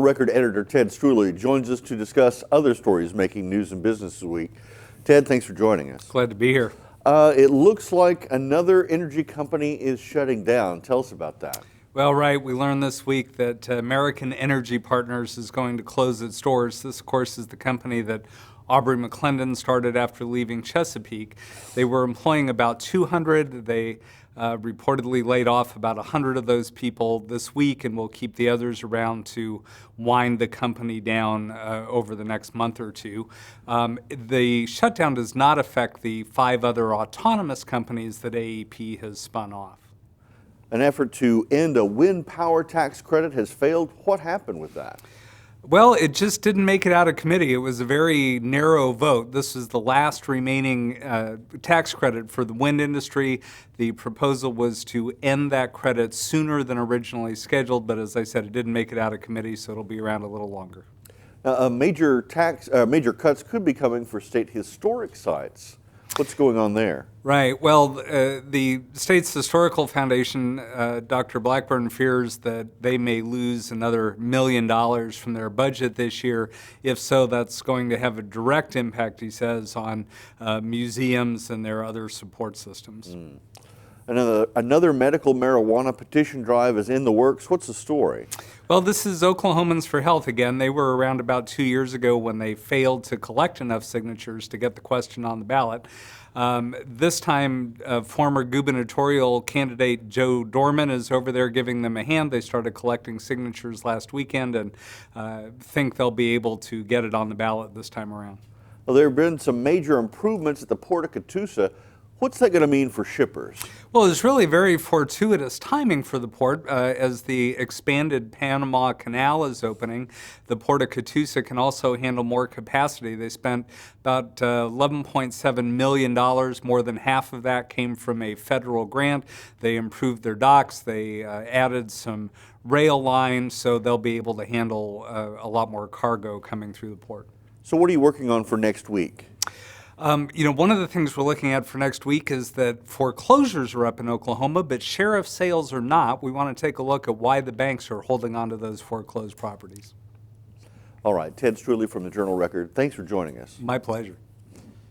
Record editor Ted Struley joins us to discuss other stories making news in business this week. Ted, thanks for joining us. Glad to be here. It looks like another energy company is shutting down. Tell us about that. Well, right, we learned this week that American Energy Partners is going to close its doors. This, of course, is the company that Aubrey McClendon started after leaving Chesapeake. They were employing about 200. They reportedly laid off about 100 of those people this week, and will keep the others around to wind the company down over the next month or two. The shutdown does not affect the 5 other autonomous companies that AEP has spun off. An effort to end a wind power tax credit has failed. What happened with that? Well, it just didn't make it out of committee. It was a very narrow vote. This is the last remaining tax credit for the wind industry. The proposal was to end that credit sooner than originally scheduled, but as I said, it didn't make it out of committee, so it'll be around a little longer. Major cuts could be coming for state historic sites. What's going on there? Right. Well, the state's historical foundation, Dr. Blackburn, fears that they may lose another $1 million from their budget this year. If so, that's going to have a direct impact, he says, on museums and their other support systems. Another medical marijuana petition drive is in the works. What's the story? Well, this is Oklahomans for Health again. They were around about 2 years ago when they failed to collect enough signatures to get the question on the ballot. This time, former gubernatorial candidate Joe Dorman is over there giving them a hand. They started collecting signatures last weekend and think they'll be able to get it on the ballot this time around. Well, there have been some major improvements at the Port of Catoosa. What's that going to mean for shippers? Well, it's really very fortuitous timing for the port as the expanded Panama Canal is opening. The Port of Catoosa can also handle more capacity. They spent about $11.7 million. More than half of that came from a federal grant. They improved their docks. They added some rail lines, so they'll be able to handle a lot more cargo coming through the port. So what are you working on for next week? One of the things we're looking at for next week is that foreclosures are up in Oklahoma, but sheriff sales are not. We want to take a look at why the banks are holding on to those foreclosed properties. All right, Ted Struley from the Journal Record, thanks for joining us. My pleasure.